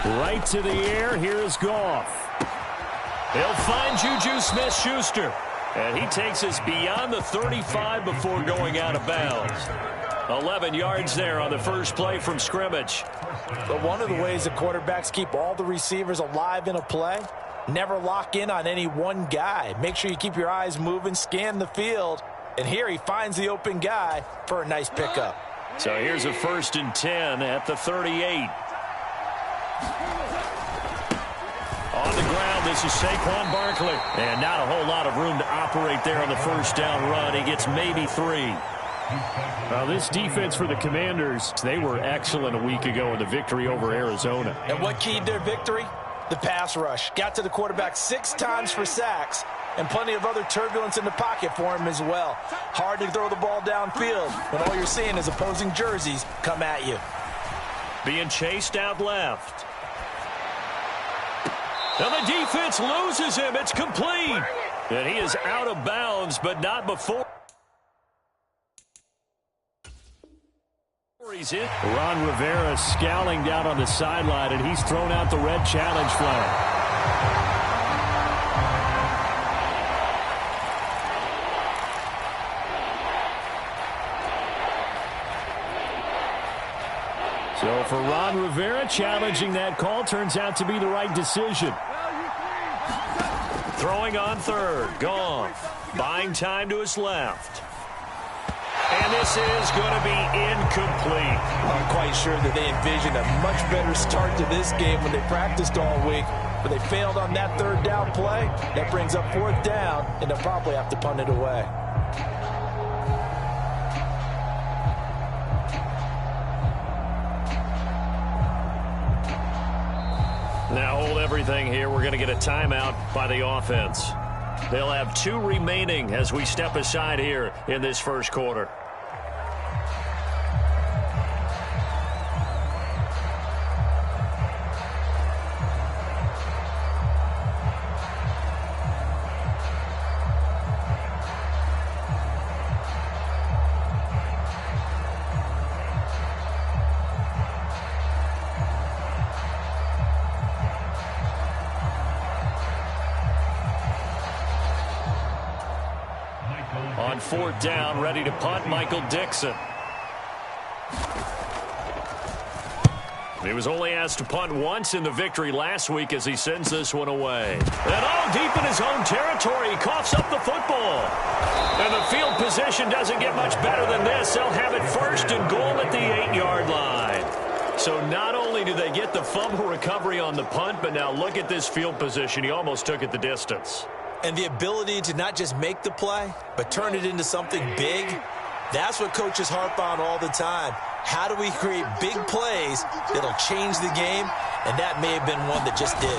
Right to the air. Here's Goff. He'll find Juju Smith-Schuster. And he takes us beyond the 35 before going out of bounds. 11 yards there on the first play from scrimmage. But one of the ways the quarterbacks keep all the receivers alive in a play, never lock in on any one guy. Make sure you keep your eyes moving, scan the field. And here he finds the open guy for a nice pickup. So here's a 1st and 10 at the 38. On the ground, this is Saquon Barkley. And not a whole lot of room to operate there on the first down run. He gets maybe 3. This defense for the Commanders, they were excellent a week ago in the victory over Arizona. And what keyed their victory? The pass rush. Got to the quarterback 6 times for sacks, and plenty of other turbulence in the pocket for him as well. Hard to throw the ball downfield when all you're seeing is opposing jerseys come at you. Being chased out left. And the defense loses him. It's complete. And he is out of bounds, but not before. He's hit. Ron Rivera scowling down on the sideline, and he's thrown out the red challenge flag. So for Ron Rivera, challenging that call turns out to be the right decision. Throwing on third. Goff. Buying time to his left. And this is going to be incomplete. I'm quite sure that they envisioned a much better start to this game when they practiced all week. But they failed on that 3rd down play. That brings up 4th down, and they'll probably have to punt it away. Now hold everything here. We're going to get a timeout by the offense. They'll have 2 remaining as we step aside here in this first quarter. On 4th down, ready to punt, Michael Dixon. He was only asked to punt once in the victory last week as he sends this one away. And all deep in his own territory, he coughs up the football. And the field position doesn't get much better than this. They'll have it 1st and goal at the 8-yard line. So not only do they get the fumble recovery on the punt, but now look at this field position. He almost took it the distance. And the ability to not just make the play, but turn it into something big, that's what coaches harp on all the time. How do we create big plays that'll change the game? And that may have been one that just did.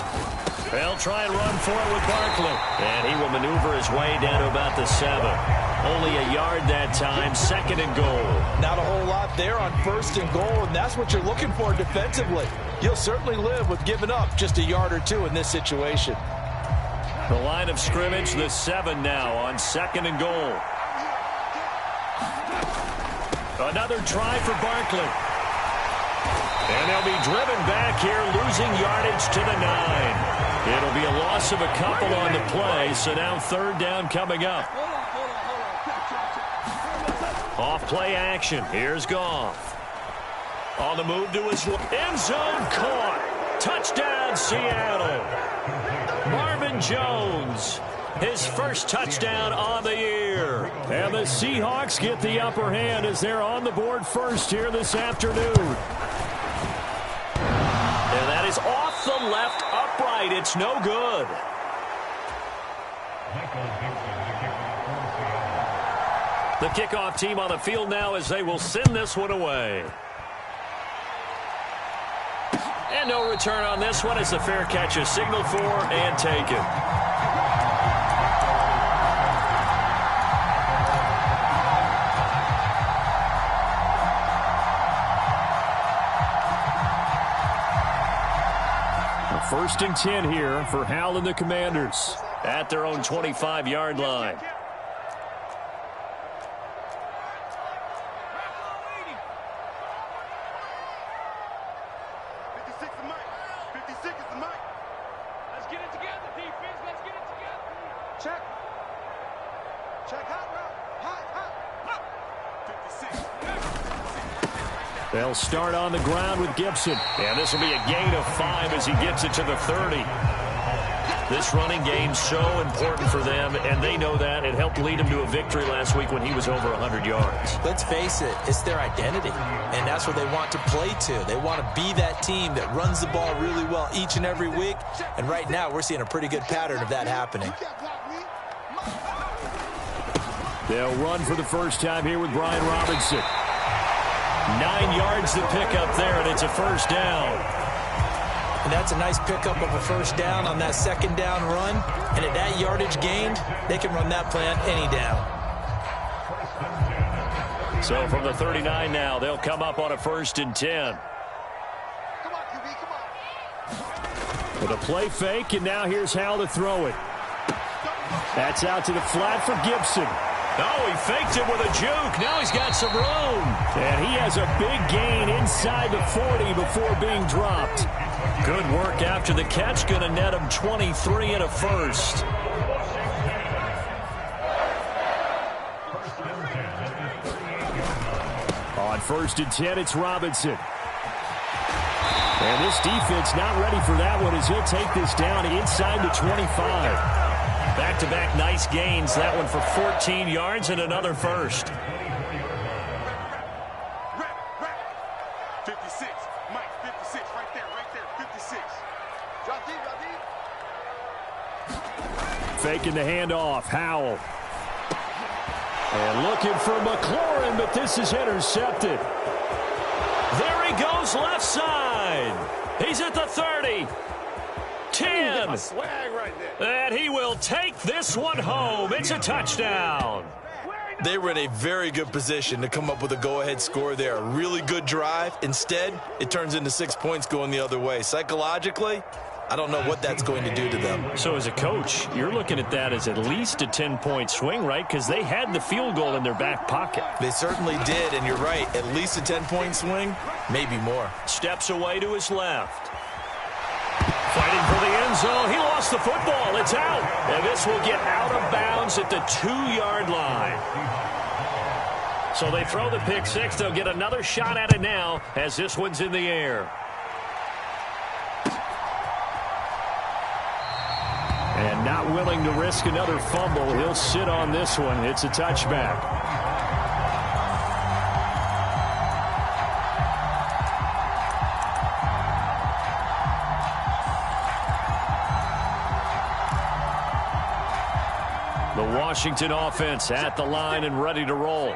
They'll try and run for it with Barkley. And he will maneuver his way down to about the 7. Only a yard that time, 2nd and goal. Not a whole lot there on 1st and goal, and that's what you're looking for defensively. You'll certainly live with giving up just a yard or 2 in this situation. The line of scrimmage, the 7 now on 2nd and goal. Another try for Barkley. And they'll be driven back here, losing yardage to the 9. It'll be a loss of a couple on the play, so now 3rd down coming up. Off play action. Here's Goff. On the move to his end zone, caught. Touchdown, Seattle. Marvin Jones, his first touchdown on the year. And the Seahawks get the upper hand as they're on the board first here this afternoon. And that is off the left upright. It's no good. The kickoff team on the field now as they will send this one away. And no return on this one as the fair catch is signaled for and taken. A 1st and 10 here for Hal and the Commanders. At their own 25-yard line. Check. Check hot route. Hot. They'll start on the ground with Gibson. And this will be a gain of 5 as he gets it to the 30. This running game's so important for them, and they know that. It helped lead him to a victory last week when he was over 100 yards. Let's face it, it's their identity, and that's what they want to play to. They want to be that team that runs the ball really well each and every week, and right now we're seeing a pretty good pattern of that happening. They'll run for the first time here with Brian Robinson. 9 yards to pick up there, and it's a first down. And that's a nice pickup of a first down on that second down run. And at that yardage gained, they can run that play on any down. So from the 39 now, they'll come up on a 1st and 10. Come on, QB, come on. With a play fake, and now here's how to throw it. That's out to the flat for Gibson. Oh, he faked it with a juke. Now he's got some room. And he has a big gain inside the 40 before being dropped. Good work after the catch. Going to net him 23 and a first. On 1st and 10, it's Robinson. And this defense not ready for that one as he'll take this down inside the 25. Back-to-back nice gains. That one for 14 yards and another first. 56. Mike, 56. Right there. 56. Drop deep, drop deep. Faking the handoff. Howell. And looking for McLaurin, but this is intercepted. There he goes left side. He's at the 30. 10. Swag right there. And he will take this one home. It's a touchdown. They were in a very good position to come up with a go-ahead score there. A really good drive. Instead, it turns into 6 points going the other way. Psychologically, I don't know what that's going to do to them. So as a coach, you're looking at that as at least a 10-point swing, right? Because they had the field goal in their back pocket. They certainly did, and you're right. At least a 10-point swing, maybe more. Steps away to his left. Fighting for the end zone. He lost the football. It's out. And this will get out of bounds at the 2-yard line. So they throw the pick six. They'll get another shot at it now as this one's in the air. And not willing to risk another fumble. He'll sit on this one. It's a touchback. The Washington offense at the line and ready to roll.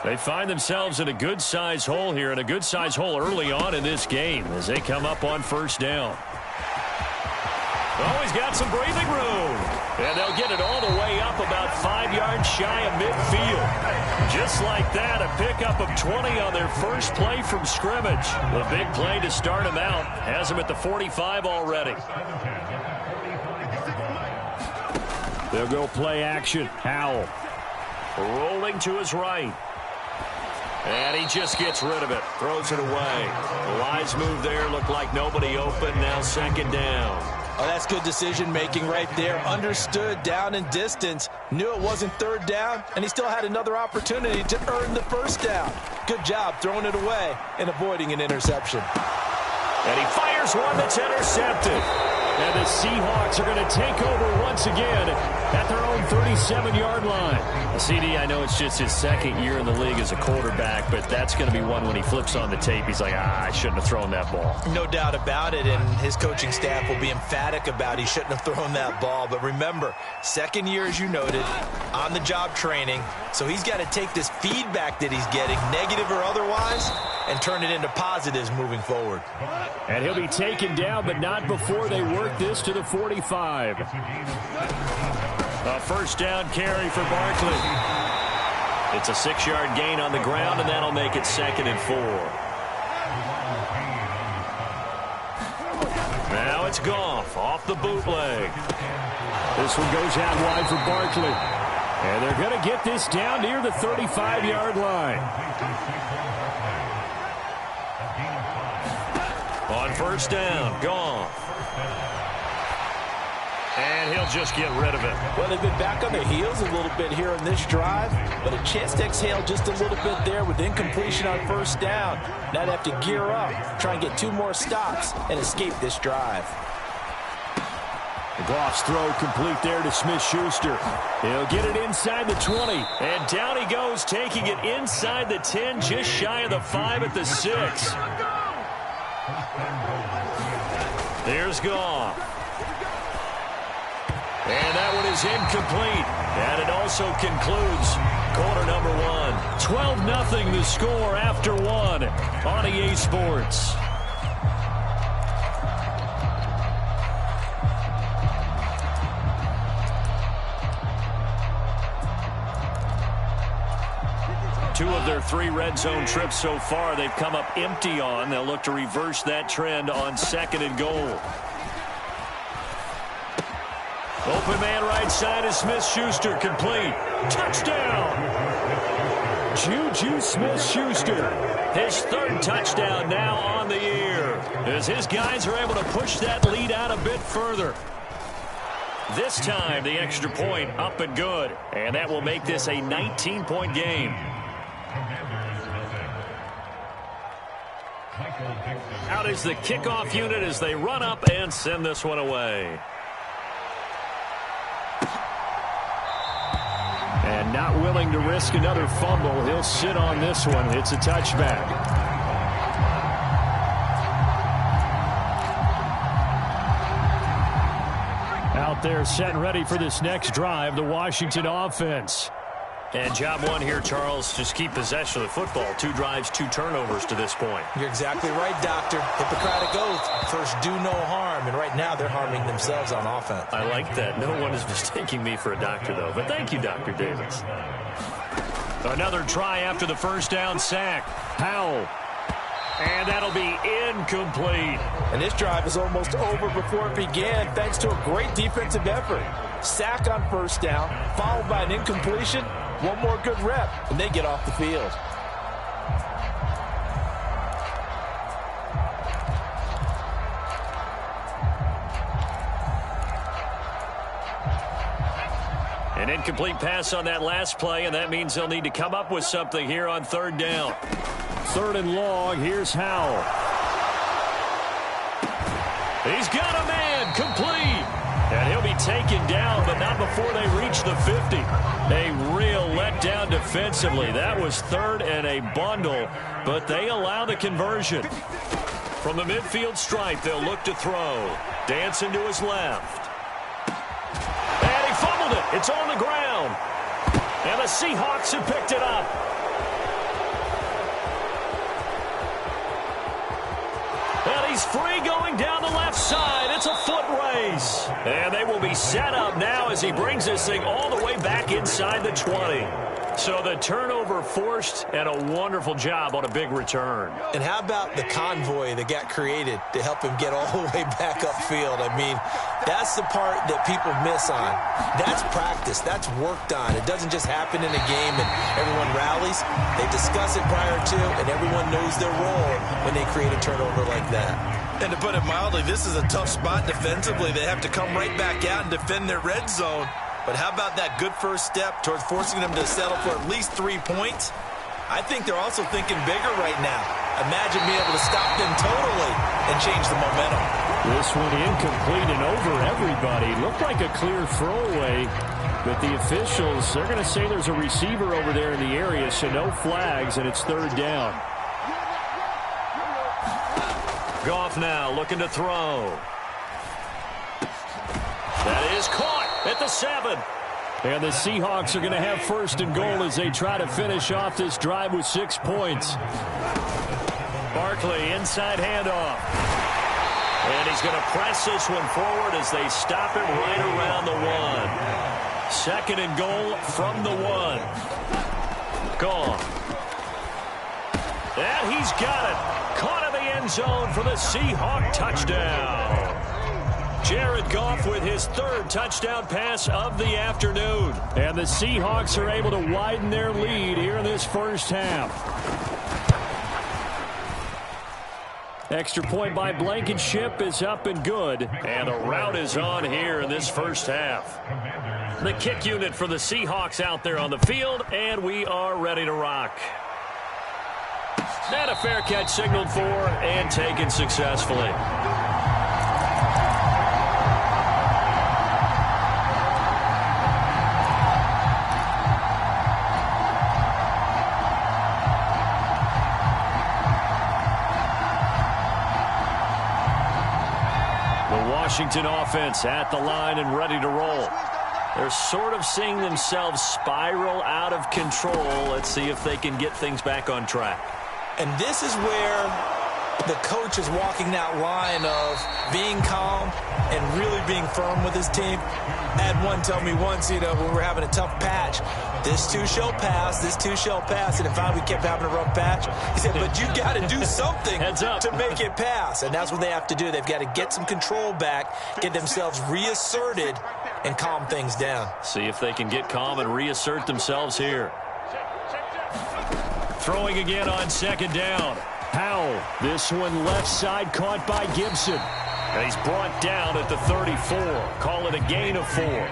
They find themselves in a good-sized hole here, and a good-sized hole early on in this game as they come up on 1st down. Oh, he's got some breathing room. And they'll get it all the way up about 5 yards shy of midfield. Just like that, a pickup of 20 on their first play from scrimmage. The big play to start him out has him at the 45 already. They'll go play action. Howell rolling to his right. And he just gets rid of it. Throws it away. The wise move there. Looked like nobody open. Now 2nd down. Oh, that's good decision-making right there. Understood down and distance. Knew it wasn't 3rd down, and he still had another opportunity to earn the 1st down. Good job throwing it away and avoiding an interception. And he fires one that's intercepted. And the Seahawks are going to take over once again at their own 37-yard line. CD, I know it's just his 2nd year in the league as a quarterback, but that's going to be one when he flips on the tape. He's like, I shouldn't have thrown that ball. No doubt about it, and his coaching staff will be emphatic about he shouldn't have thrown that ball. But remember, 2nd year, as you noted, on-the-job training, so he's got to take this feedback that he's getting, negative or otherwise, and turn it into positives moving forward. And he'll be taken down, but not before they work this to the 45. A 1st down carry for Barkley. It's a 6-yard gain on the ground, and that'll make it 2nd and 4. Now it's Goff off the bootleg. This one goes out wide for Barkley. And they're going to get this down near the 35-yard line. On 1st down, Goff. And he'll just get rid of it. Well, they've been back on their heels a little bit here in this drive, but a chance to exhale just a little bit there with incompletion on first down. Now they have to gear up, try and get 2 more stops, and escape this drive. The Goff's throw complete there to Smith-Schuster. He'll get it inside the 20. And down he goes, taking it inside the 10, just shy of the 5 at the 6. Here's Goff. And that one is incomplete. And it also concludes quarter number 1. 12-0 the score after 1 on EA Sports. Two of their 3 red zone trips so far they've come up empty on. They'll look to reverse that trend on 2nd and goal. Open man right side is Smith-Schuster, complete. Touchdown! Juju Smith-Schuster. His 3rd touchdown now on the year, as his guys are able to push that lead out a bit further. This time, the extra point up and good, and that will make this a 19-point game. Out is the kickoff unit as they run up and send this one away. And not willing to risk another fumble. He'll sit on this one. It's a touchback. Out there set and ready for this next drive, the Washington offense. And job 1 here, Charles, just keep possession of the football. 2 drives, 2 turnovers to this point. You're exactly right, Doctor. Hippocratic oath. First, do no harm. And right now, they're harming themselves on offense. I like that. No one is mistaking me for a doctor, though. But thank you, Dr. Davis. Another try after the first down sack. Powell. And that'll be incomplete. And this drive is almost over before it began, thanks to a great defensive effort. Sack on first down, followed by an incompletion. 1 more good rep, and they get off the field. An incomplete pass on that last play, and that means they'll need to come up with something here on 3rd down. 3rd and long. Here's Howell. He's got a man, complete. And he'll be taken down, but not before they reach the 50. A real letdown defensively. That was 3rd and a bundle, but they allow the conversion. From the midfield stripe, they'll look to throw. Dancing to his left. And he fumbled it. It's on the ground. And the Seahawks have picked it up. And he's free going down the left side. It's a foot race. And they will be set up now as he brings this thing all the way back inside the 20. So the turnover forced, and a wonderful job on a big return. And how about the convoy that got created to help him get all the way back upfield? I mean, that's the part that people miss on. That's practice. That's worked on. It doesn't just happen in a game and everyone rallies. They discuss it prior to, and everyone knows their role when they create a turnover like that. And to put it mildly, this is a tough spot defensively. They have to come right back out and defend their red zone. But how about that good first step towards forcing them to settle for at least 3 points? I think they're also thinking bigger right now. Imagine being able to stop them totally and change the momentum. This one incomplete and over everybody. Looked like a clear throwaway. But the officials, they're going to say there's a receiver over there in the area, so no flags, and it's 3rd down. Goff now looking to throw. That is caught at the 7. And the Seahawks are going to have 1st and goal as they try to finish off this drive with 6 points. Barkley inside handoff. And he's going to press this one forward as they stop him right around the 1. 2nd and goal from the 1. Gone. And he's got it. Caught in the end zone for the Seahawk touchdown. Jared Goff with his 3rd touchdown pass of the afternoon. And the Seahawks are able to widen their lead here in this first half. Extra point by Blankenship is up and good. And a rout is on here in this first half. The kick unit for the Seahawks out there on the field, and we are ready to rock. And a fair catch signaled for and taken successfully. The Washington offense at the line and ready to roll. They're sort of seeing themselves spiral out of control. Let's see if they can get things back on track. And this is where the coach is walking that line of being calm and really being firm with his team. I had one tell me once, when we were having a tough patch, this too shall pass, this too shall pass. And if we kept having a rough patch, he said, but you got to do something to make it pass. And that's what they have to do. They've got to get some control back, get themselves reasserted, and calm things down. See if they can get calm and reassert themselves here. Throwing again on second down. Howell, this one left side caught by Gibson. And he's brought down at the 34. Call it a gain of 4.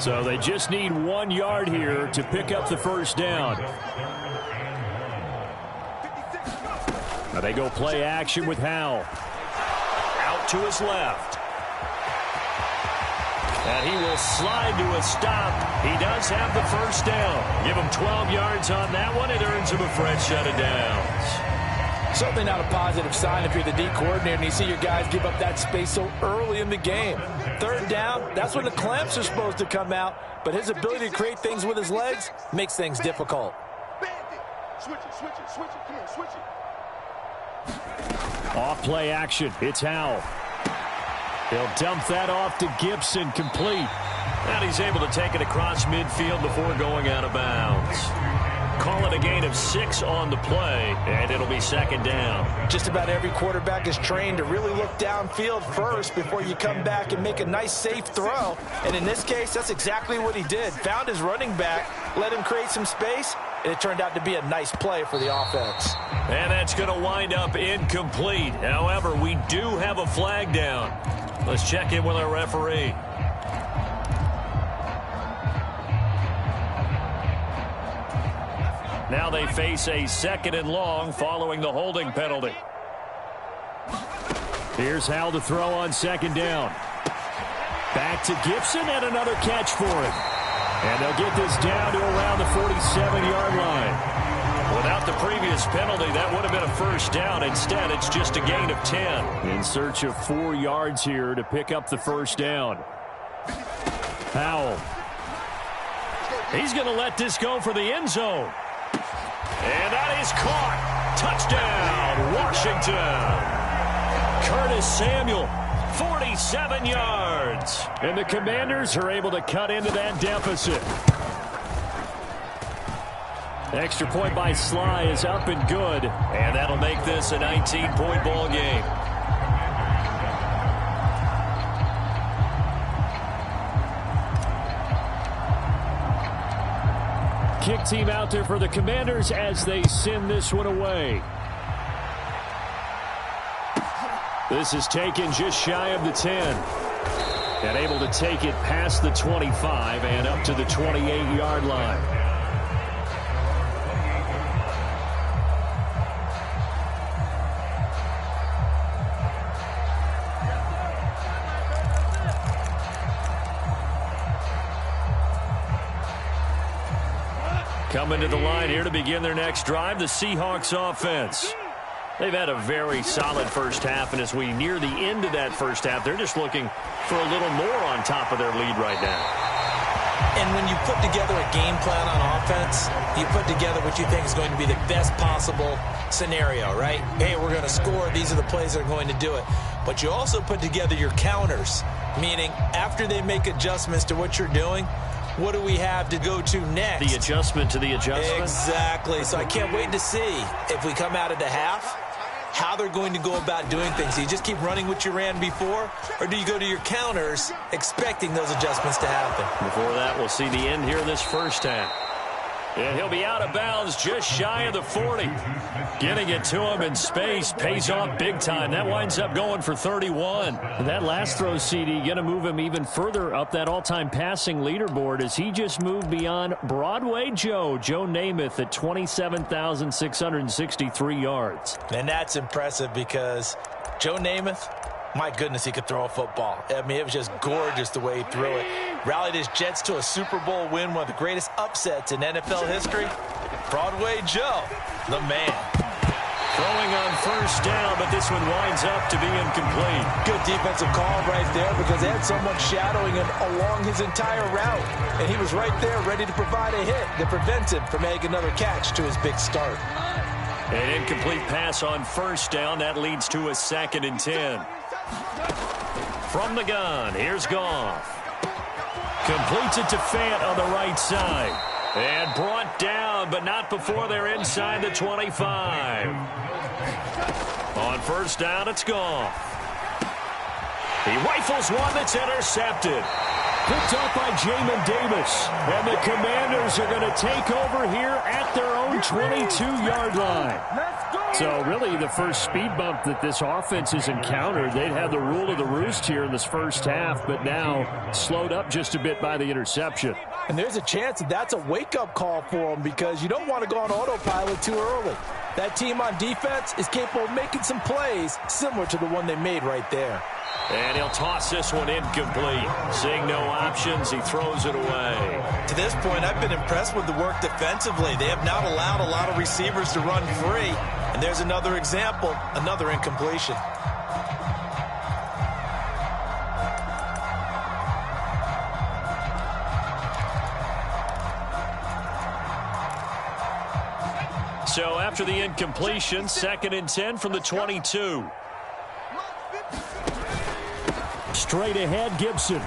So they just need 1 yard here to pick up the first down. Now they go play action with Howell. Out to his left. And he will slide to a stop. He does have the first down. Give him 12 yards on that one. It earns him a fresh set of downs. Certainly not a positive sign if you're the D coordinator and you see your guys give up that space so early in the game. Third down, that's when the clamps are supposed to come out. But his ability to create things with his legs makes things difficult. Switch it. Come on, switch it. Off play action. It's Howell. He'll dump that off to Gibson, complete. And he's able to take it across midfield before going out of bounds. Call it a gain of 6 on the play, and it'll be second down. Just about every quarterback is trained to really look downfield first before you come back and make a nice, safe throw. And in this case, that's exactly what he did. Found his running back, let him create some space, and it turned out to be a nice play for the offense. And that's going to wind up incomplete. However, we do have a flag down. Let's check in with our referee. Now they face a 2nd and long following the holding penalty. Here's Howell to throw on second down. Back to Gibson and another catch for him. And they'll get this down to around the 47-yard line. Without the previous penalty, that would have been a first down. Instead, it's just a gain of 10. In search of 4 yards here to pick up the first down. Howell. He's going to let this go for the end zone. And that is caught. Touchdown, Washington. Curtis Samuel, 47 yards. And the Commanders are able to cut into that deficit. Extra point by Sly is up and good. And that'll make this a 19-point ball game. Kick team out there for the Commanders as they send this one away. This is taken just shy of the 10. And able to take it past the 25 and up to the 28-yard line. Coming to the line here to begin their next drive, the Seahawks offense. They've had a very solid first half, and as we near the end of that first half, they're just looking for a little more on top of their lead right now. And when you put together a game plan on offense, you put together what you think is going to be the best possible scenario, right? Hey, we're going to score. These are the plays that are going to do it. But you also put together your counters, meaning after they make adjustments to what you're doing, what do we have to go to next? The adjustment to the adjustment? Exactly. So I can't wait to see if we come out of the half, how they're going to go about doing things. Do you just keep running what you ran before, or do you go to your counters expecting those adjustments to happen? Before that, we'll see the end here of this first half. And he'll be out of bounds just shy of the 40. Getting it to him in space pays off big time. That winds up going for 31. And that last throw, CD, going to move him even further up that all-time passing leaderboard as he just moved beyond Broadway Joe Namath at 27,663 yards. And that's impressive because Joe Namath, my goodness, he could throw a football. I mean, it was just gorgeous the way he threw it. Rallied his Jets to a Super Bowl win, one of the greatest upsets in NFL history. Broadway Joe, the man. Throwing on first down, but this one winds up to be incomplete. Good defensive call right there because they had someone shadowing him along his entire route. And he was right there ready to provide a hit that prevents him from making another catch to his big start. An incomplete pass on first down. That leads to a 2nd and 10. From the gun, here's Goff. Completes it to Fant on the right side. And brought down, but not before they're inside the 25. On first down, it's Goff. He rifles one that's intercepted. Picked up by Jamin Davis. And the Commanders are going to take over here at their own 22-yard line. So really the first speed bump that this offense has encountered, they'd had the rule of the roost here in this first half, but now slowed up just a bit by the interception. And there's a chance that that's a wake-up call for them because you don't want to go on autopilot too early. That team on defense is capable of making some plays similar to the one they made right there. And he'll toss this one incomplete. Seeing no options, he throws it away. To this point, I've been impressed with the work defensively. They have not allowed a lot of receivers to run free. And there's another example, another incompletion. So after the incompletion, 2nd and 10 from the 22. Straight ahead, Gibson.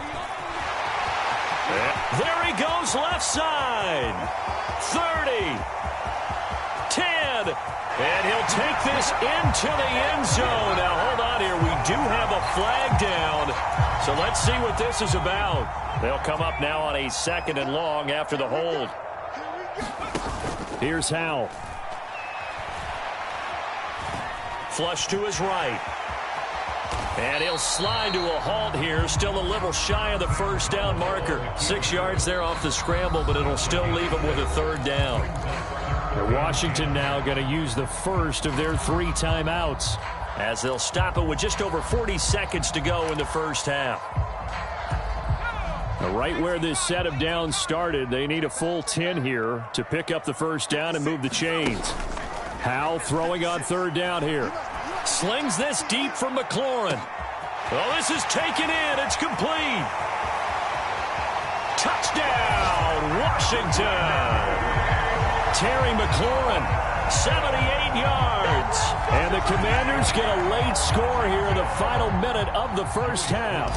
There he goes, left side. 30. 10. And he'll take this into the end zone. Now, hold on here. We do have a flag down. So let's see what this is about. They'll come up now on a 2nd and long after the hold. Here's Howell. Flush to his right. And he'll slide to a halt here. Still a little shy of the first down marker. 6 yards there off the scramble, but it'll still leave him with a 3rd down. And Washington now going to use the first of their 3 timeouts, as they'll stop it with just over 40 seconds to go in the first half. Now, right where this set of downs started, they need a full 10 here to pick up the first down and move the chains. Howell throwing on 3rd down here. Slings this deep from McLaurin. Oh, this is taken in. It's complete. Touchdown, Washington. Terry McLaurin, 78 yards. And the Commanders get a late score here in the final minute of the first half.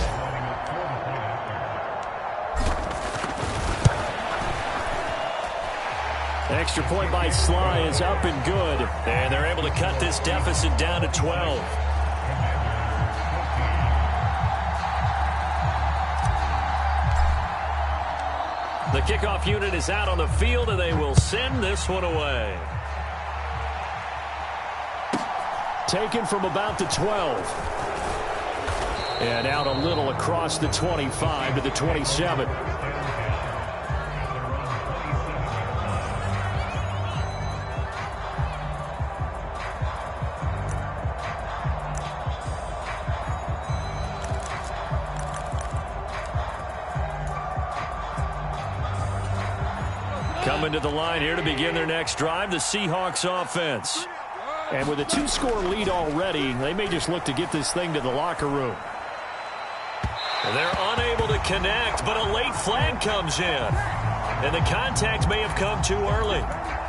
Extra point by Sly is up and good. And they're able to cut this deficit down to 12. The kickoff unit is out on the field, and they will send this one away. Taken from about the 12. And out a little across the 25 to the 27. Coming to the line here to begin their next drive, the Seahawks offense. And with a 2-score lead already, they may just look to get this thing to the locker room. They're unable to connect, but a late flag comes in. And the contact may have come too early.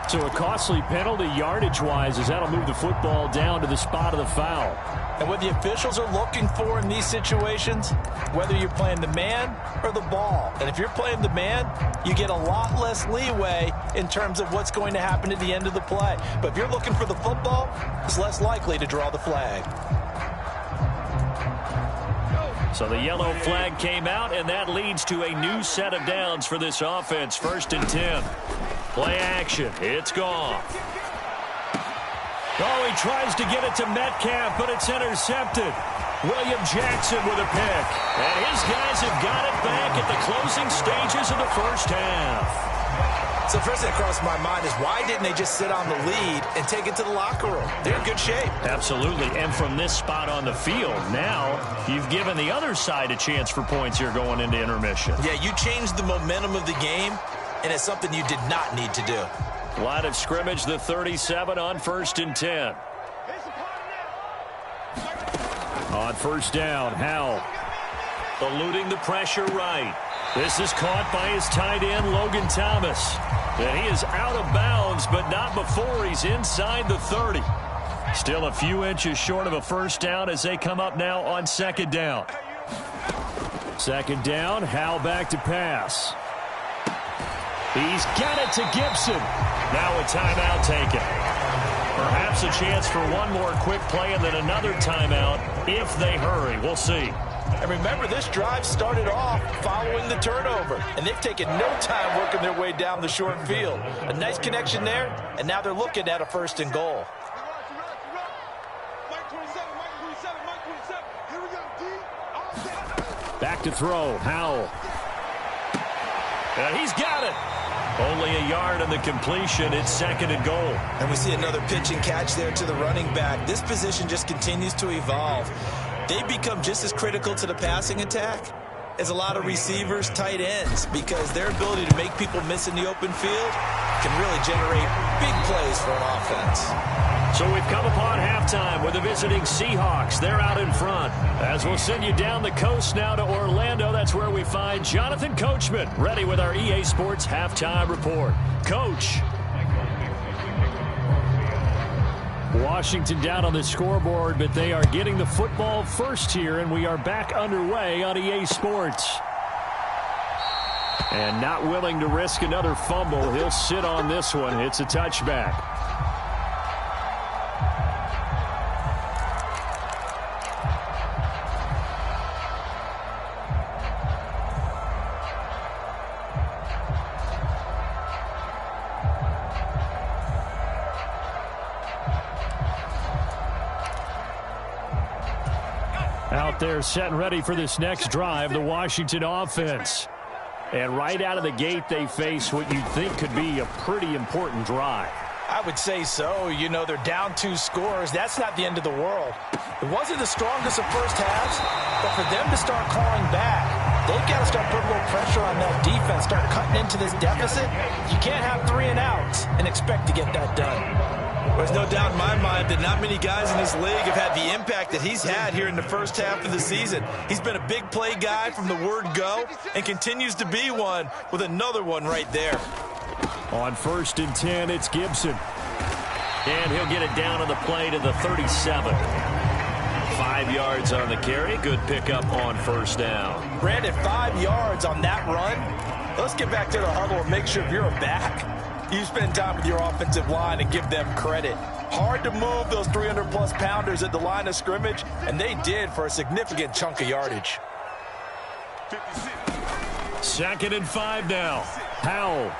So a costly penalty yardage-wise as that'll move the football down to the spot of the foul. And what the officials are looking for in these situations, whether you're playing the man or the ball. And if you're playing the man, you get a lot less leeway in terms of what's going to happen at the end of the play. But if you're looking for the football, it's less likely to draw the flag. So the yellow flag came out, and that leads to a new set of downs for this offense. 1st and 10. Play action. It's gone. Oh, he tries to get it to Metcalf, but it's intercepted. William Jackson with a pick. And his guys have got it back at the closing stages of the first half. So first thing that crossed my mind is why didn't they just sit on the lead and take it to the locker room? They're in good shape. Absolutely. And from this spot on the field, now you've given the other side a chance for points here going into intermission. Yeah, you changed the momentum of the game, and it's something you did not need to do. Line of scrimmage, the 37 on 1st and 10. On first down, Howell. Eluding the pressure right. This is caught by his tight end, Logan Thomas. And he is out of bounds, but not before he's inside the 30. Still a few inches short of a first down as they come up now on 2nd down. 2nd down, Howell back to pass. He's got it to Gibson. Now a timeout taken. Perhaps a chance for one more quick play and then another timeout if they hurry. We'll see. And remember, this drive started off following the turnover, and they've taken no time working their way down the short field. A nice connection there, and now they're looking at a 1st and goal. Back to throw, Howell. And he's got it. Only a yard on the completion. It's 2nd and goal. And we see another pitch and catch there to the running back. This position just continues to evolve. They become just as critical to the passing attack as a lot of receivers, tight ends, because their ability to make people miss in the open field can really generate big plays for an offense. So we've come upon halftime with the visiting Seahawks. They're out in front. As we'll send you down the coast now to Orlando, that's where we find Jonathan Coachman, ready with our EA Sports Halftime Report. Coach. Washington down on the scoreboard, but they are getting the football first here, and we are back underway on EA Sports. And not willing to risk another fumble. He'll sit on this one. It's a touchback. Out there set and ready for this next drive, the Washington offense. And right out of the gate, they face what you'd think could be a pretty important drive. I would say so. You know, they're down 2 scores. That's not the end of the world. It wasn't the strongest of first halves, but for them to start clawing back, they've got to start putting a little pressure on that defense, start cutting into this deficit. You can't have 3 and outs and expect to get that done. There's no doubt in my mind that not many guys in this league have had the impact that he's had here in the first half of the season. He's been a big play guy from the word go and continues to be one with another one right there. On 1st and 10, it's Gibson. And he'll get it down on the play to the 37. 5 yards on the carry. Good pickup on 1st down. Brandon, 5 yards on that run. Let's get back to the huddle and make sure if you're a back, you spend time with your offensive line and give them credit. Hard to move those 300-plus pounders at the line of scrimmage, and they did for a significant chunk of yardage. 2nd and 5 now. Howell.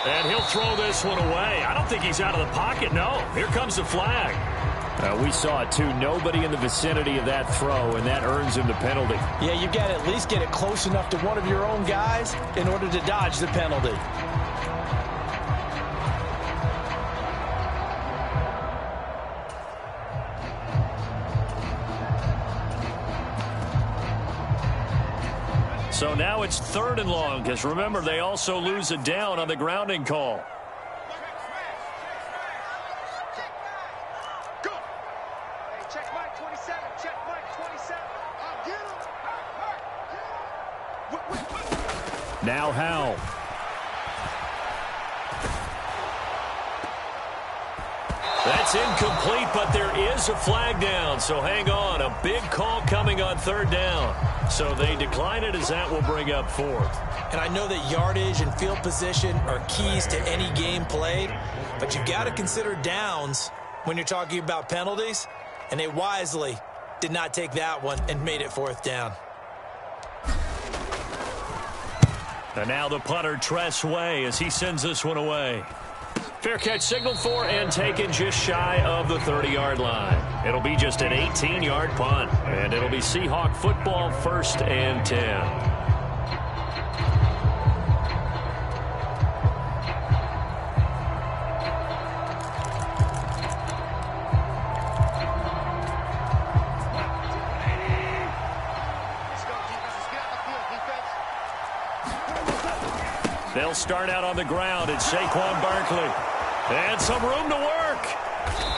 And he'll throw this one away. I don't think he's out of the pocket, no. Here comes the flag. We saw it, too. Nobody in the vicinity of that throw, and that earns him the penalty. Yeah, you got to at least get it close enough to one of your own guys in order to dodge the penalty. So now it's 3rd and long, because remember, they also lose a down on the grounding call. Now Howell. That's incomplete, but there is a flag down, so hang on. A big call coming on 3rd down. So they decline it as that will bring up 4th. And I know that yardage and field position are keys to any game played, but you've got to consider downs when you're talking about penalties, and they wisely did not take that one and made it 4th down. And now the punter, Tress Way, as he sends this one away. Fair catch signaled for and taken just shy of the 30-yard line. It'll be just an 18-yard punt, and it'll be Seahawk football 1st and 10. They'll start out on the ground at Saquon Barkley. And some room to work.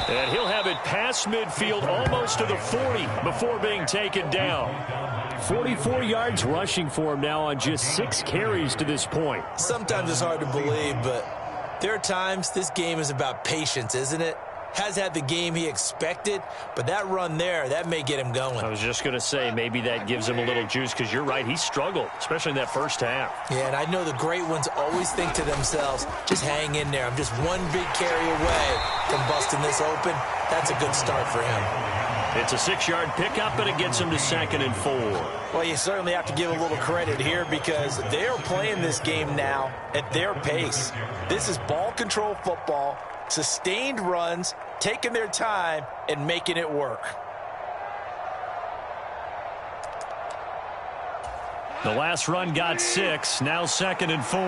And he'll have it past midfield almost to the 40 before being taken down. 44 yards rushing for him now on just 6 carries to this point. Sometimes it's hard to believe, but there are times this game is about patience, isn't it? Has had the game he expected, but that run there, that may get him going. I was just going to say, maybe that gives him a little juice, because you're right, he struggled, especially in that first half. Yeah, and I know the great ones always think to themselves, just hang in there. I'm just one big carry away from busting this open. That's a good start for him. It's a 6-yard pickup, but it gets him to 2nd and 4. Well, you certainly have to give a little credit here because they are playing this game now at their pace. This is ball control football, sustained runs, taking their time and making it work. The last run got 6, now 2nd and 4.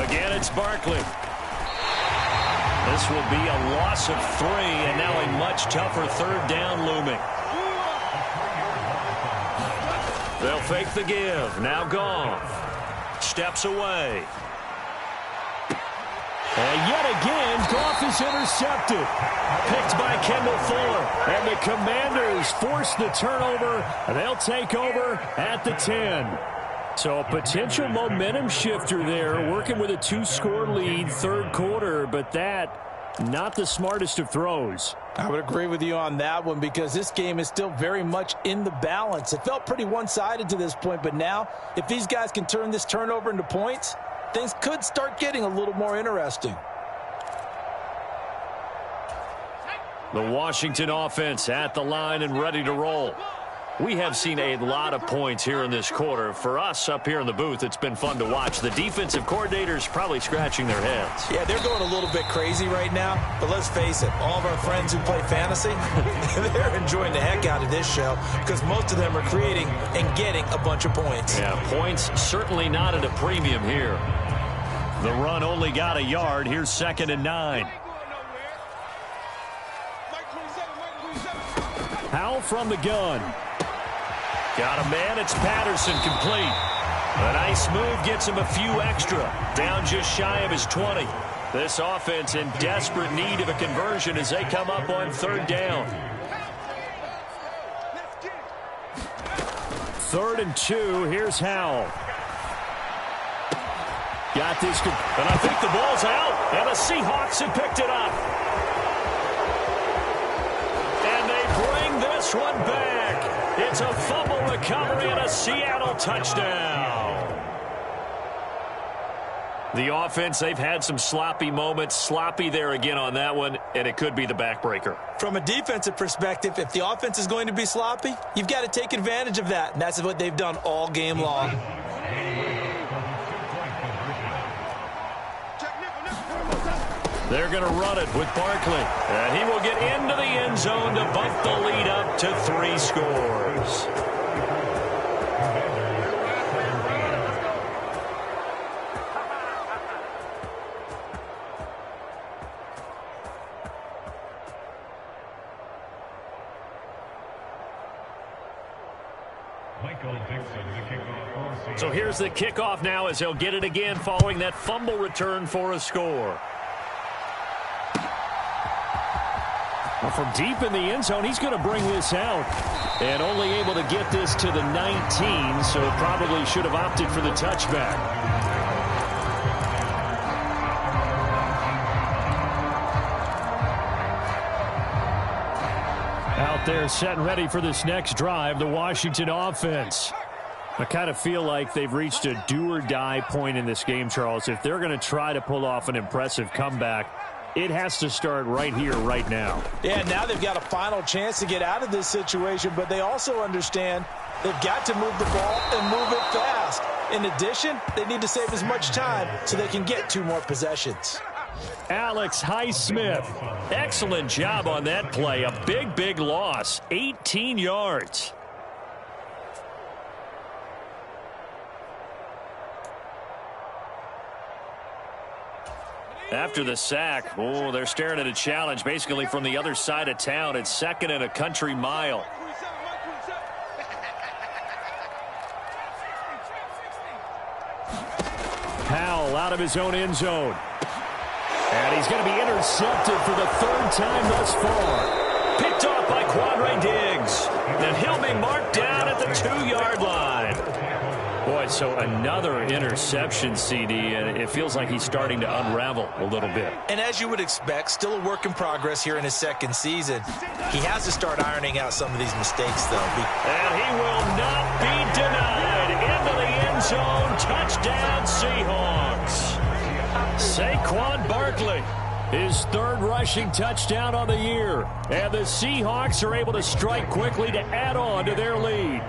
Again, it's Barkley. This will be a loss of 3, and now a much tougher 3rd down looming. They'll fake the give. Now Goff steps away. And yet again, Goff is intercepted. Picked by Kendall Fuller. And the Commanders force the turnover. They'll take over at the 10. So a potential momentum shifter there, working with a 2-score lead, 3rd quarter, but that not the smartest of throws. I would agree with you on that one because this game is still very much in the balance. It felt pretty one-sided to this point, but now if these guys can turn this turnover into points, things could start getting a little more interesting. The Washington offense at the line and ready to roll. We have seen a lot of points here in this quarter. For us up here in the booth, it's been fun to watch. The defensive coordinators probably scratching their heads. Yeah, they're going a little bit crazy right now, but let's face it, all of our friends who play fantasy, they're enjoying the heck out of this show because most of them are creating and getting a bunch of points. Yeah, points certainly not at a premium here. The run only got a yard. Here's 2nd and 9. Howell from the gun. Got a man. It's Patterson, complete. A nice move gets him a few extra. Down just shy of his 20. This offense in desperate need of a conversion as they come up on 3rd down. 3rd and 2. Here's Howell. Got this. And I think the ball's out. And the Seahawks have picked it up. And they bring this one back. It's a fumble recovery and a Seattle touchdown. The offense, they've had some sloppy moments. Sloppy there again on that one, and it could be the backbreaker. From a defensive perspective, if the offense is going to be sloppy, you've got to take advantage of that, and that's what they've done all game long. They're going to run it with Barkley. And he will get into the end zone to bump the lead up to 3 scores. So here's the kickoff now as he'll get it again following that fumble return for a score. From deep in the end zone, he's going to bring this out. And only able to get this to the 19, so probably should have opted for the touchback. Out there set and ready for this next drive, the Washington offense. I kind of feel like they've reached a do-or-die point in this game, Charles. If they're going to try to pull off an impressive comeback, It has to start right here, right now. Yeah, now they've got a final chance to get out of this situation, but they also understand they've got to move the ball and move it fast. In addition, they need to save as much time so they can get 2 more possessions. Alex Highsmith. Excellent job on that play. A big, big loss. 18 yards. After the sack, they're staring at a challenge basically from the other side of town. It's 2nd and a country mile. Powell out of his own end zone. And he's going to be intercepted for the 3rd time thus far. Picked off by Quandre Diggs. And he'll be marked down at the 2-yard line. Boy, so another interception, CD, and it feels like he's starting to unravel a little bit. And as you would expect, still a work in progress here in his 2nd season. He has to start ironing out some of these mistakes, though. And he will not be denied. Into the end zone. Touchdown, Seahawks. Saquon Barkley, his 3rd rushing touchdown on the year. And the Seahawks are able to strike quickly to add on to their lead.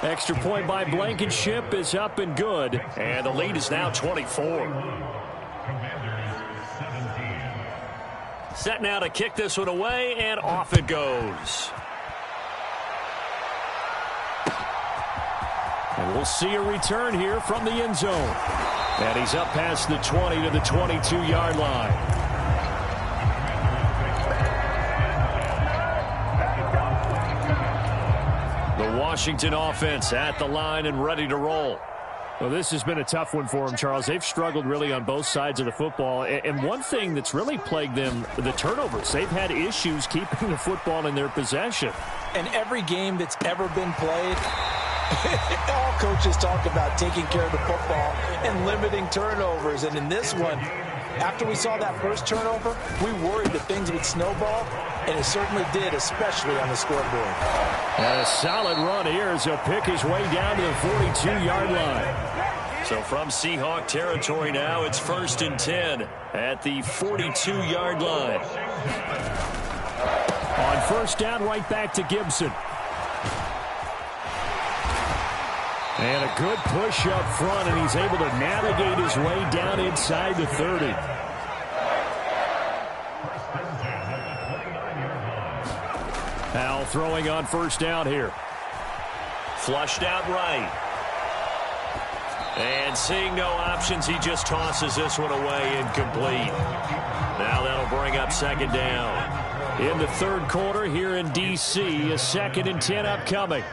Extra point by Blankenship is up and good. And the lead is now 24. Set now to kick this one away, and off it goes. And we'll see a return here from the end zone. And he's up past the 20 to the 22-yard line. The Washington offense at the line and ready to roll. Well, this has been a tough one for them, Charles. They've struggled really on both sides of the football. And one thing that's really plagued them, the turnovers. They've had issues keeping the football in their possession. And every game that's ever been played, all coaches talk about taking care of the football and limiting turnovers. And in this one, after we saw that first turnover, we worried that things would snowball, and it certainly did, especially on the scoreboard. And a solid run here as he'll pick his way down to the 42-yard line. So from Seahawk territory now, it's 1st and 10 at the 42-yard line. On 1st down, right back to Gibson. And a good push up front, and he's able to navigate his way down inside the 30. Powell throwing on 1st down here. Flushed out right. And seeing no options, he just tosses this one away, incomplete. Now that'll bring up 2nd down. In the 3rd quarter here in D.C., a 2nd and 10 upcoming.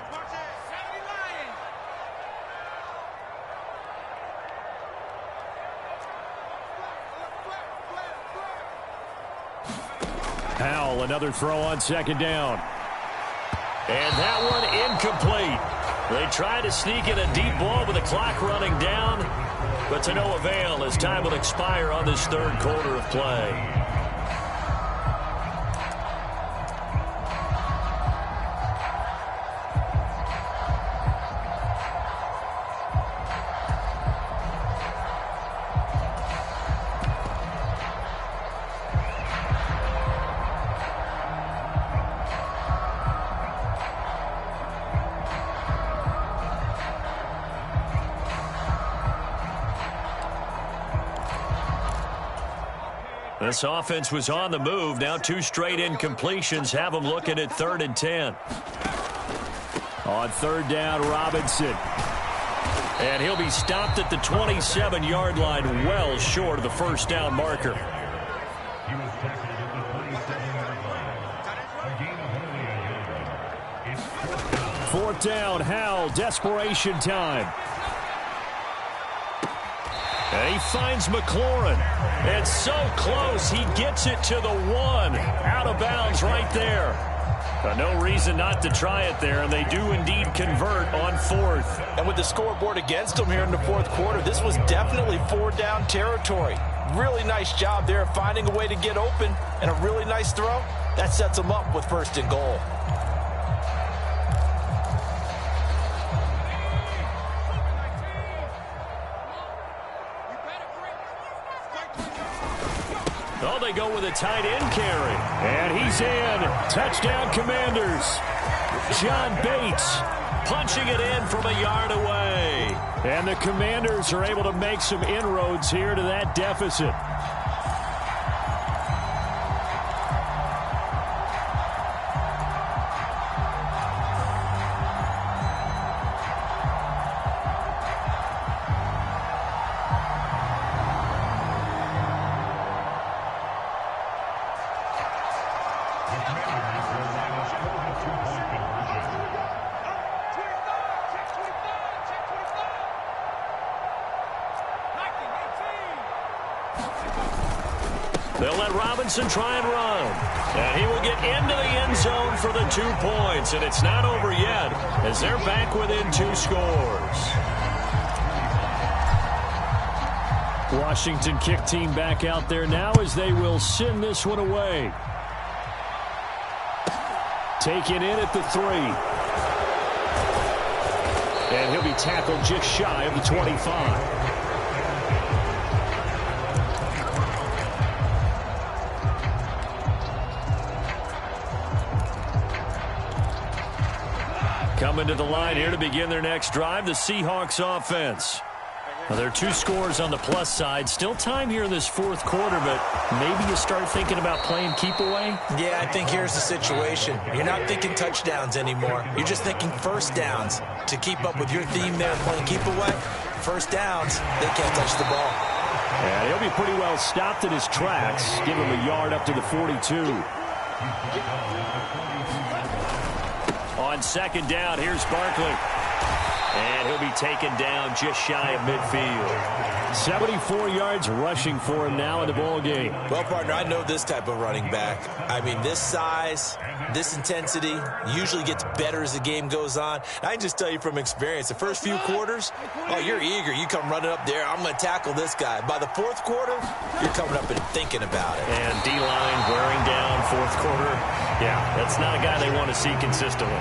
Powell, another throw on 2nd down. And that one incomplete. They try to sneak in a deep ball with the clock running down, but to no avail as time will expire on this 3rd quarter of play. This offense was on the move. Now 2 straight incompletions have them looking at 3rd and 10. On 3rd down, Robinson. And he'll be stopped at the 27-yard line, well short of the 1st down marker. Fourth down, Howell, desperation time. And he finds McLaurin. And so close, he gets it to the 1. Out of bounds right there. No reason not to try it there, and they do indeed convert on 4th. And with the scoreboard against them here in the 4th quarter, this was definitely 4-down territory. Really nice job there finding a way to get open, and a really nice throw. That sets them up with 1st and goal. Oh, they go with a tight end carry. And he's in. Touchdown, Commanders. John Bates punching it in from a yard away. And the Commanders are able to make some inroads here to that deficit. They'll let Robinson try and run. And he will get into the end zone for the 2 points. And it's not over yet as they're back within 2 scores. Washington kick team back out there now as they will send this one away. Taken in at the 3. And he'll be tackled just shy of the 25. Coming to the line here to begin their next drive, the Seahawks offense. Well, there are 2 scores on the plus side. Still time here in this 4th quarter, but maybe you start thinking about playing keep away? Yeah, I think here's the situation. You're not thinking touchdowns anymore. You're just thinking first downs. To keep up with your theme there, playing keep away, first downs, they can't touch the ball. And he'll be pretty well stopped in his tracks. Give him a yard up to the 42. On 2nd down, here's Barkley. And he'll be taken down just shy of midfield. 74 yards rushing for him now in the ball game. Well, partner, I know this type of running back. I mean, this size, this intensity usually gets better as the game goes on. I can just tell you from experience, the first few quarters, oh, you're eager. You come running up there, I'm going to tackle this guy. By the 4th quarter, you're coming up and thinking about it. And D-line wearing down 4th quarter. Yeah, that's not a guy they want to see consistently.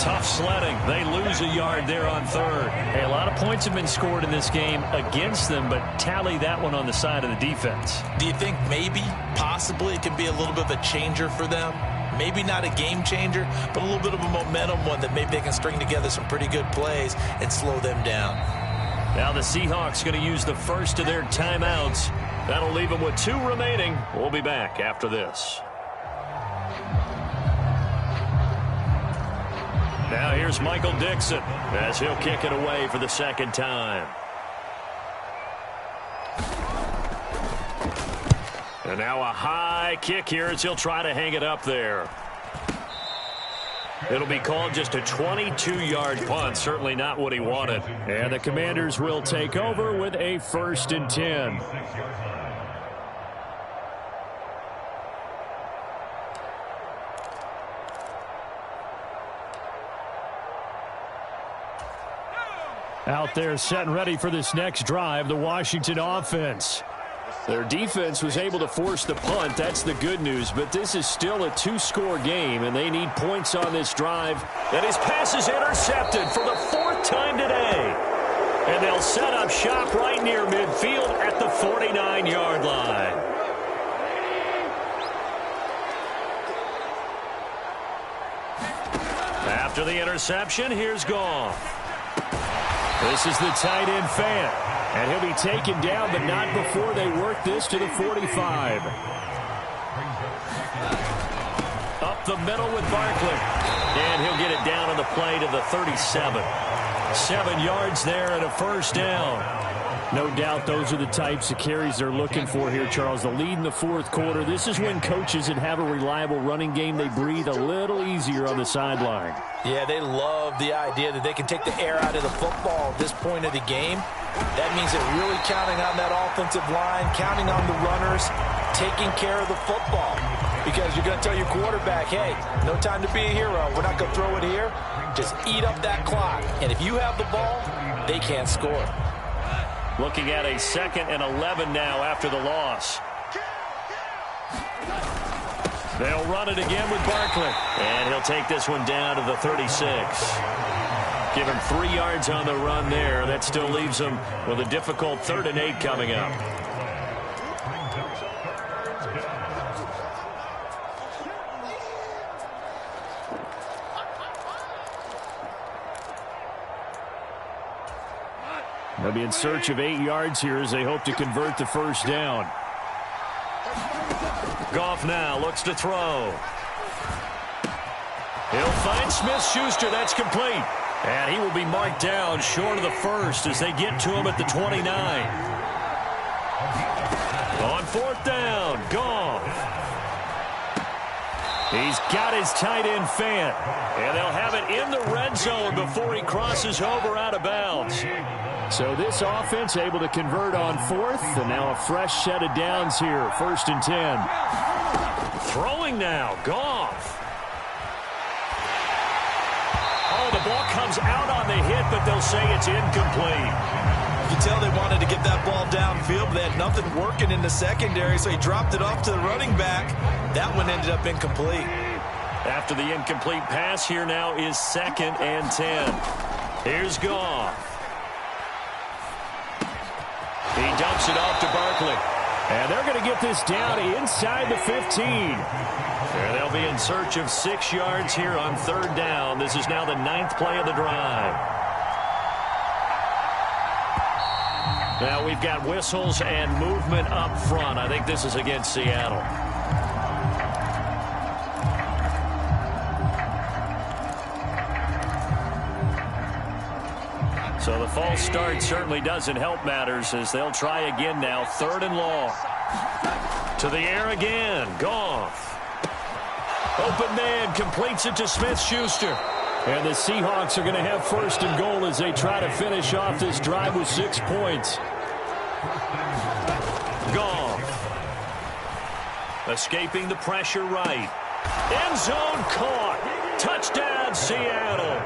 Tough sledding. They lose a yard there on 3rd. Hey, a lot of points have been scored in this game against them, but tally that one on the side of the defense. Do you think maybe, possibly, it could be a little bit of a changer for them? Maybe not a game changer, but a little bit of a momentum one that maybe they can string together some pretty good plays and slow them down. Now the Seahawks going to use the first of their timeouts. That'll leave them with 2 remaining. We'll be back after this. Now here's Michael Dixon as he'll kick it away for the 2nd time. And now a high kick here as he'll try to hang it up there. It'll be called just a 22-yard punt. Certainly not what he wanted. And the Commanders will take over with a 1st and 10. Out there set and ready for this next drive, the Washington offense. Their defense was able to force the punt. That's the good news, but this is still a 2-score game, and they need points on this drive. And his pass is intercepted for the 4th time today. And they'll set up shop right near midfield at the 49-yard line. After the interception, here's Goff. This is the tight end fan, and he'll be taken down, but not before they work this to the 45. Up the middle with Barkley, and he'll get it down on the play to the 37. 7 yards there and a 1st down. No doubt those are the types of carries they're looking for here, Charles. The lead in the 4th quarter. This is when coaches that have a reliable running game, they breathe a little easier on the sideline. Yeah, they love the idea that they can take the air out of the football at this point of the game. That means they're really counting on that offensive line, counting on the runners, taking care of the football. Because you're going to tell your quarterback, hey, no time to be a hero. We're not going to throw it here. Just eat up that clock. And if you have the ball, they can't score. Looking at a 2nd and 11 now after the loss. They'll run it again with Barkley. And he'll take this one down to the 36. Give him 3 yards on the run there. That still leaves him with a difficult 3rd and 8 coming up. They'll be in search of 8 yards here as they hope to convert the first down. Goff now looks to throw. He'll find Smith-Schuster. That's complete. And he will be marked down short of the first as they get to him at the 29. On fourth down, Goff. He's got his tight end Fant. And they'll have it in the red zone before he crosses over out of bounds. So this offense able to convert on fourth, and now a fresh set of downs here, 1st and 10. Throwing now, Goff. Oh, the ball comes out on the hit, but they'll say it's incomplete. You can tell they wanted to get that ball downfield, but they had nothing working in the secondary, so he dropped it off to the running back. That one ended up incomplete. After the incomplete pass, here now is 2nd and 10. Here's Goff. He dumps it off to Barkley. And they're going to get this down inside the 15. And they'll be in search of 6 yards here on 3rd down. This is now the 9th play of the drive. Now we've got whistles and movement up front. I think this is against Seattle. So the false start certainly doesn't help matters as they'll try again now. 3rd and long. To the air again. Goff. Open man completes it to Smith-Schuster. And the Seahawks are going to have 1st and goal as they try to finish off this drive with 6 points. Goff. Escaping the pressure right. End zone caught. Touchdown Seattle.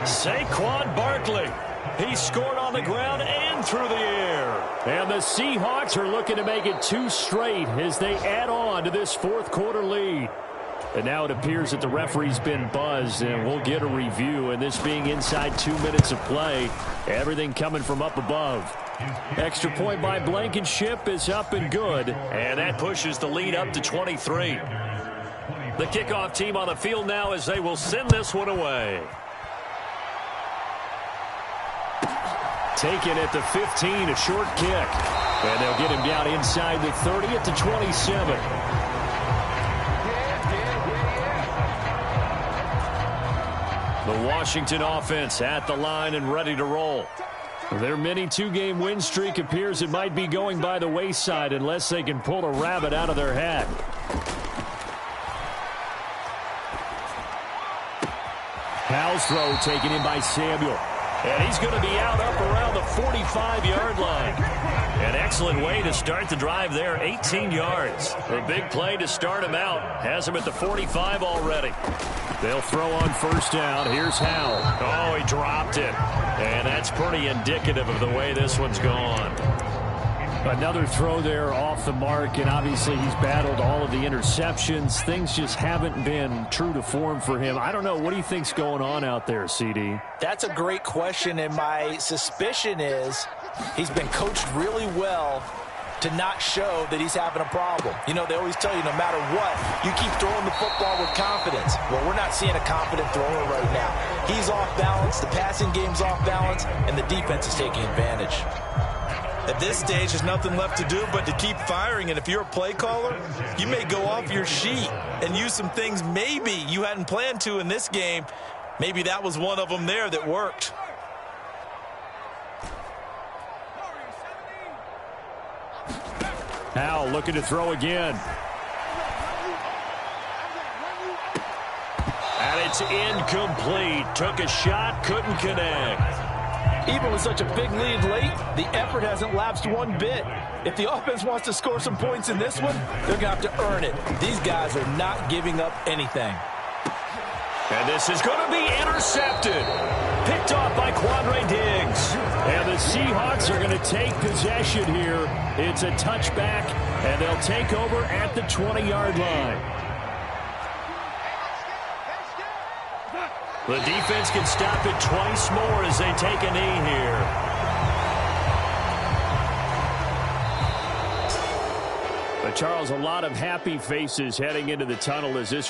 Saquon Barkley. He scored on the ground and through the air. And the Seahawks are looking to make it 2 straight as they add on to this 4th quarter lead. And now it appears that the referee's been buzzed, and we'll get a review. And this being inside 2 minutes of play, everything coming from up above. Extra point by Blankenship is up and good. And that pushes the lead up to 23. The kickoff team on the field now as they will send this one away. Taken at the 15, a short kick. And they'll get him down inside the 30 at the 27. The Washington offense at the line and ready to roll. Their mini 2-game win streak appears it might be going by the wayside unless they can pull a rabbit out of their hat. Howell's throw taken in by Samuel. And he's going to be out up around the 45-yard line. An excellent way to start the drive there, 18 yards. A big play to start him out. Has him at the 45 already. They'll throw on 1st down. Here's Howell. Oh, he dropped it. And that's pretty indicative of the way this one's gone. Another throw there off the mark, and obviously he's battled all of the interceptions. Things just haven't been true to form for him. I don't know. What do you think's going on out there, CD? That's a great question, and my suspicion is he's been coached really well to not show that he's having a problem. You know, they always tell you no matter what, you keep throwing the football with confidence. Well, we're not seeing a confident thrower right now. He's off balance, the passing game's off balance, and the defense is taking advantage. At this stage, there's nothing left to do but to keep firing. And if you're a play caller, you may go off your sheet and use some things maybe you hadn't planned to in this game. Maybe that was one of them there that worked. Howell looking to throw again. And it's incomplete. Took a shot, couldn't connect. Even with such a big lead late, the effort hasn't lapsed one bit. If the offense wants to score some points in this one, they're going to have to earn it. These guys are not giving up anything. And this is going to be intercepted. Picked off by Quandre Diggs. And the Seahawks are going to take possession here. It's a touchback, and they'll take over at the 20-yard line. The defense can stop it twice more as they take a knee here. But Charles, a lot of happy faces heading into the tunnel as this one